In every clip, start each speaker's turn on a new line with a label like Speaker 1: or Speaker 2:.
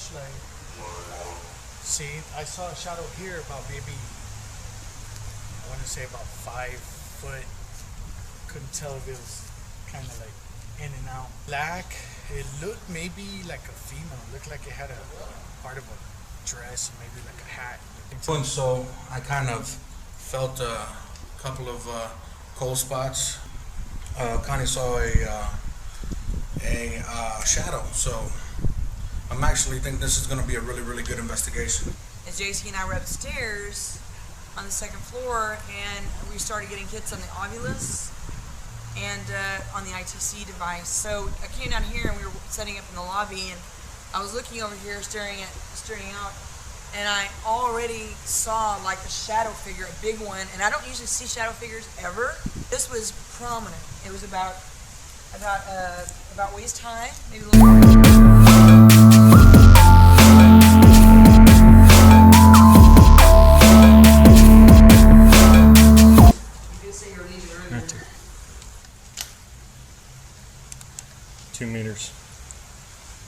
Speaker 1: flashlight. See, I saw a shadow here about maybe, I want to say about 5 foot. Couldn't tell if it was kind of like in and out. Black, it looked maybe like a female. It looked like it had a part of a dress and maybe like a hat. And so I kind of felt a couple of cold spots. Kind of saw a shadow. So I'm actually think this is going to be a really, really good investigation.
Speaker 2: As JC and I were upstairs on the second floor, and we started getting hits on the Ovilus and on the ITC device. So I came down here and we were setting up in the lobby, and I was looking over here, staring out, and I already saw like a shadow figure, a big one. And I don't usually see shadow figures ever. This was prominent. It was about waist high, maybe a little. You did say you were leaving earlier.
Speaker 3: 2 meters.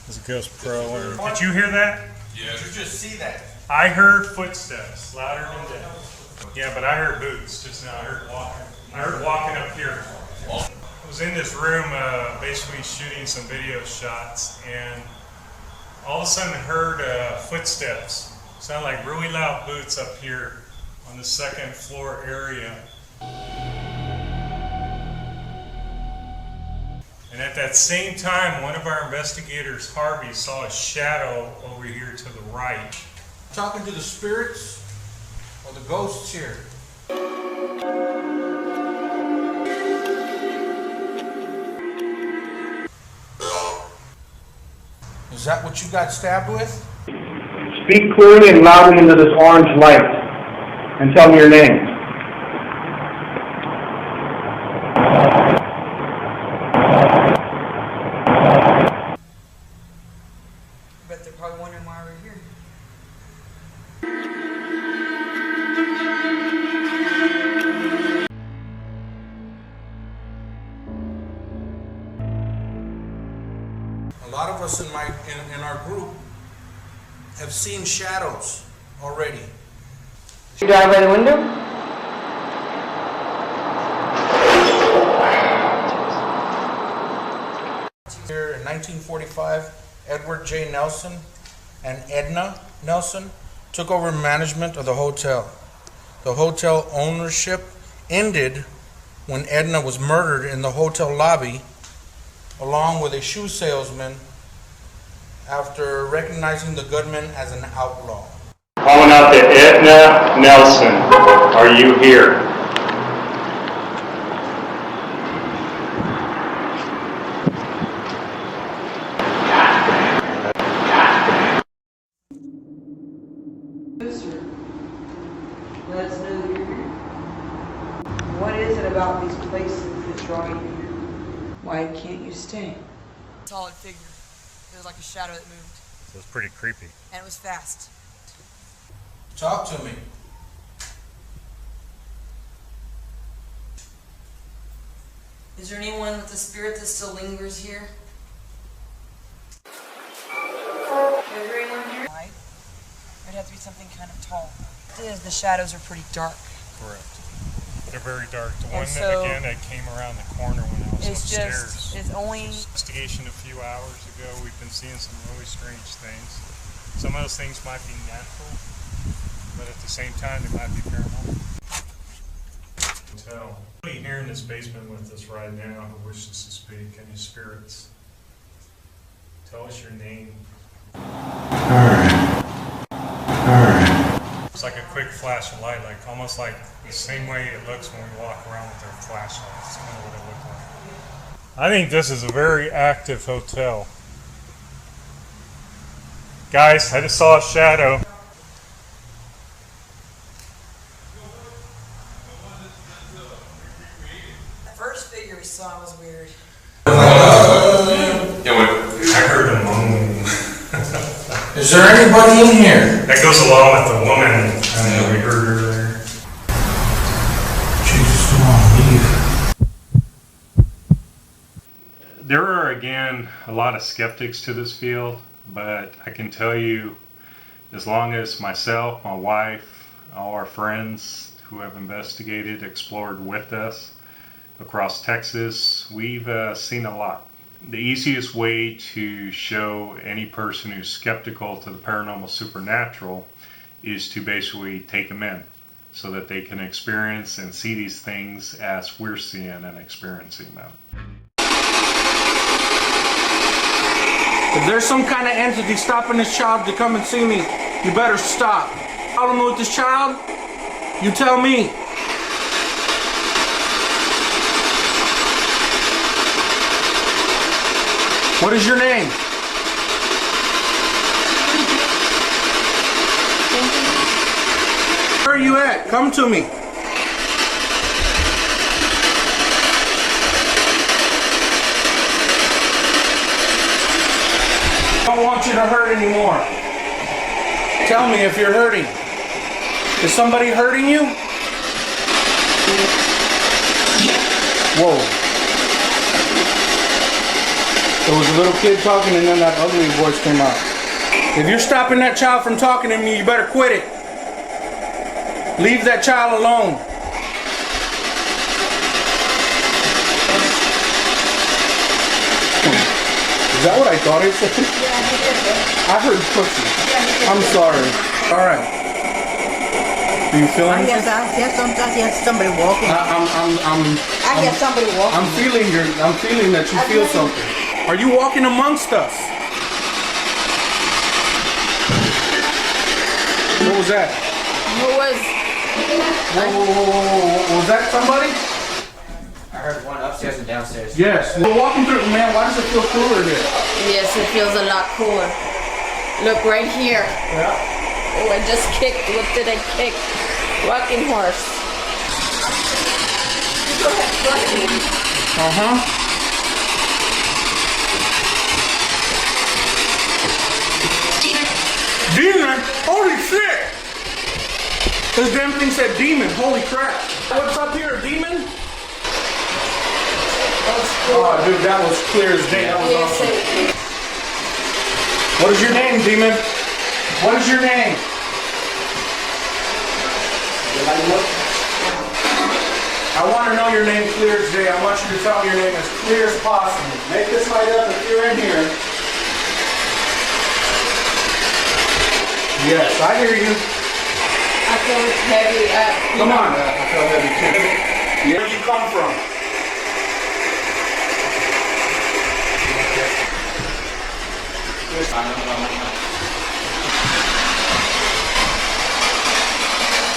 Speaker 3: There's a Ghost Pro. Did you hear that?
Speaker 4: Yeah. Did you just see that?
Speaker 3: I heard footsteps, louder than that. Yeah, but I heard boots just now. I heard walking up here. I was in this room basically shooting some video shots, and all of a sudden heard footsteps. Sounded like really loud boots up here on the second floor area. And at that same time, one of our investigators, Harvey, saw a shadow over here to the right.
Speaker 1: Talking to the spirits or the ghosts here? Is that what you got stabbed with?
Speaker 5: Speak clearly and loudly into this orange light and tell me your name.
Speaker 2: But they're probably wondering why we're here.
Speaker 1: A lot of us in our group have seen shadows already.
Speaker 5: Did you dive by the window?
Speaker 1: Here in 1945, Edward J. Nelson and Edna Nelson took over management of the hotel. The hotel ownership ended when Edna was murdered in the hotel lobby along with a shoe salesman after recognizing the gunman as an outlaw.
Speaker 3: Calling out to Edna Nelson. Are you here?
Speaker 2: Let us know that you're here. What is it about these places that draw you here? Why can't you stay? Solid figure. It was like a shadow that moved.
Speaker 3: So it's pretty creepy.
Speaker 2: And it was fast.
Speaker 1: Talk to me.
Speaker 2: Is there anyone with a spirit that still lingers here? Is there anyone here? Right? It'd have to be something kind of tall. The shadows are pretty dark.
Speaker 3: Correct. They're very dark. The
Speaker 2: And
Speaker 3: one
Speaker 2: so-
Speaker 3: that, again, that came around the corner when I was
Speaker 2: It's
Speaker 3: upstairs.
Speaker 2: it's only.
Speaker 3: Investigation a few hours ago, we've been seeing some really strange things. Some of those things might be natural, but at the same time, they might be paranormal. Tell. Somebody here in this basement with us right now who wishes to speak, any spirits? Tell us your name. It's like a quick flash of light, like almost like the same way it looks when we walk around with our flashlights. That's kind of what it looked like. I think this is a very active hotel. Guys, I just saw a shadow.
Speaker 2: The first figure we saw was weird.
Speaker 4: I heard a moan.
Speaker 1: Is there anybody in here?
Speaker 3: That goes along with the woman that we heard earlier.
Speaker 1: Jesus, come on, leave.
Speaker 3: There are, again, a lot of skeptics to this field. but I can tell you, as long as myself, my wife, all our friends who have investigated, explored with us across Texas, we've seen a lot. The easiest way to show any person who's skeptical to the paranormal supernatural is to basically take them in so that they can experience and see these things as we're seeing and experiencing them.
Speaker 6: If there's some kind of entity stopping this child to come and see me, you better stop. Problem with this child? You tell me. What is your name? Where are you at? Come to me. I don't want you to hurt anymore. Tell me if you're hurting. Is somebody hurting you? Whoa. There was a little kid talking and then that ugly voice came out. If you're stopping that child from talking to me, you better quit it. Leave that child alone. Is that what I thought it said? I heard pussy. I'm sorry. All right. Do you feel anything?
Speaker 7: Yes, I hear somebody walking. I hear somebody walking.
Speaker 6: I'm feeling that you feel something. Are you walking amongst us? What was that?
Speaker 7: Who was?
Speaker 6: Whoa. Was that somebody?
Speaker 8: I heard one upstairs and downstairs.
Speaker 6: Yes. We're walking through, man. Why does it feel cooler here?
Speaker 7: Yes, it feels a lot cooler. Look right here.
Speaker 6: Yeah.
Speaker 7: Oh, I just kicked. What did I kick? Rocking horse. Go ahead.
Speaker 6: Uh-huh. Demon? Holy shit! This damn thing said demon. Holy crap. What's up here, demon? Oh, dude, that was clear as day. That was awesome. What is your name, demon? What is your name? I want to know your name clear as day. I want you to tell me your name as clear as possible. Make this light up if you're in here. Yes, I hear you.
Speaker 7: I feel it's heavy.
Speaker 6: Come on. I feel heavy too. Where did you come from?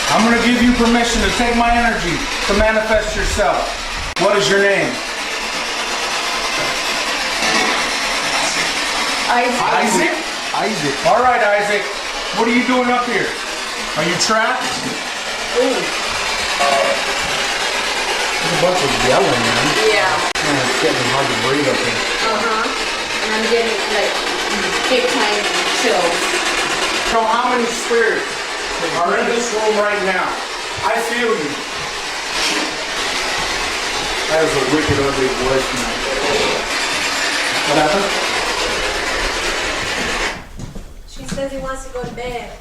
Speaker 6: I'm going to give you permission to take my energy to manifest yourself. What is your name? Isaac? Isaac. All right, Isaac. What are you doing up here? Are you trapped?
Speaker 7: Ooh.
Speaker 6: There's a bunch of yelling, man.
Speaker 7: Yeah.
Speaker 6: Man, it's getting hard to breathe up here.
Speaker 7: And I'm getting like big time chills.
Speaker 6: So how many spirits are in this room right now? I feel you. That is a wicked, ugly voice, man. What happened?
Speaker 9: She says he wants to go to bed.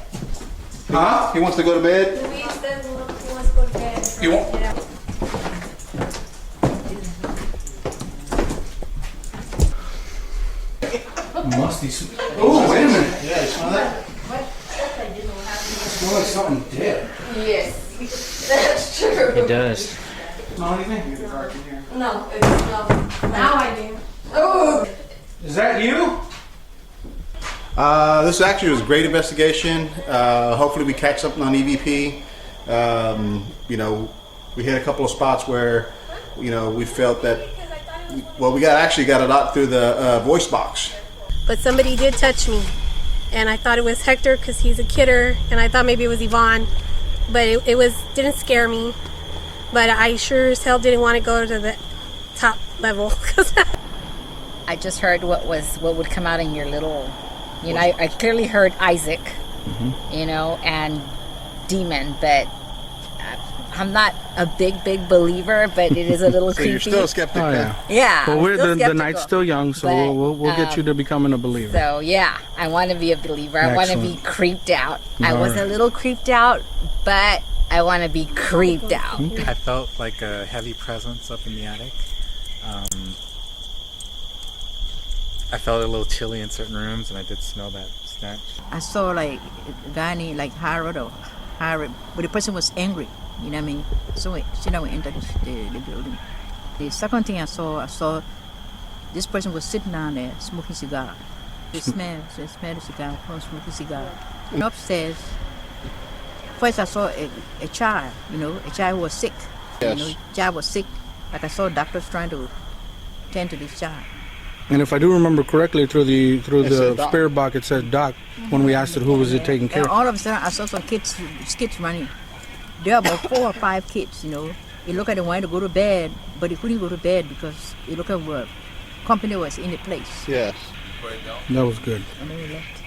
Speaker 6: Huh? He wants to go to bed?
Speaker 9: Louise says he wants to go to bed.
Speaker 6: You want?
Speaker 9: Yeah.
Speaker 6: Musty. Oh, wait a minute.
Speaker 9: Yeah, you smell that? What?
Speaker 6: It smells like something dead.
Speaker 7: Yes. That's true.
Speaker 8: It does.
Speaker 6: Smell anything?
Speaker 7: No, it's no.
Speaker 9: Now I do.
Speaker 7: Oh.
Speaker 6: Is that you?
Speaker 10: This actually was a great investigation. Hopefully we catch something on EVP. You know, we hit a couple of spots where, you know, we felt that, well, we actually got a lot through the voice box.
Speaker 9: But somebody did touch me, and I thought it was Hector because he's a kidder, and I thought maybe it was Yvonne, but it didn't scare me. But I sure as hell didn't want to go to the top level.
Speaker 11: I just heard what would come out in your little, you know, I clearly heard Isaac, you know, and demon, but I'm not a big believer, but it is a little
Speaker 10: So
Speaker 11: creepy.
Speaker 10: you're still skeptical.
Speaker 6: Oh yeah.
Speaker 11: Yeah.
Speaker 6: Well,
Speaker 11: I'm still
Speaker 6: the
Speaker 11: skeptical.
Speaker 6: night's still young, so
Speaker 11: But,
Speaker 6: we'll get you to becoming a believer.
Speaker 11: So yeah, I want to be a believer. I want to be
Speaker 6: Excellent.
Speaker 11: creeped out. I
Speaker 6: All
Speaker 11: was a
Speaker 6: right.
Speaker 11: little creeped out, but I want to be creeped out.
Speaker 12: I felt like a heavy presence up in the attic. I felt a little chilly in certain rooms, and I did smell that stench.
Speaker 7: I saw like a guy named like Harold, but the person was angry. You know what I mean? So she never entered the building. The second thing I saw this person was sitting down there smoking cigar. They smelled the cigar, smoking cigar. And upstairs, first I saw a child. You know, a child who was sick.
Speaker 10: Yes.
Speaker 7: You know, child was sick. Like I saw doctors trying to tend to this child.
Speaker 6: And if I do remember correctly, through the
Speaker 10: said Doc.
Speaker 6: spirit box, it said Doc when we asked it who was it taking care
Speaker 7: And
Speaker 6: of.
Speaker 7: all of a sudden, I saw some kids running. There are about 4 or 5 kids, you know. It looked like they wanted to go to bed, but they couldn't go to bed because it looked like company was in the place.
Speaker 10: Yes.
Speaker 6: That was good.
Speaker 7: And they left.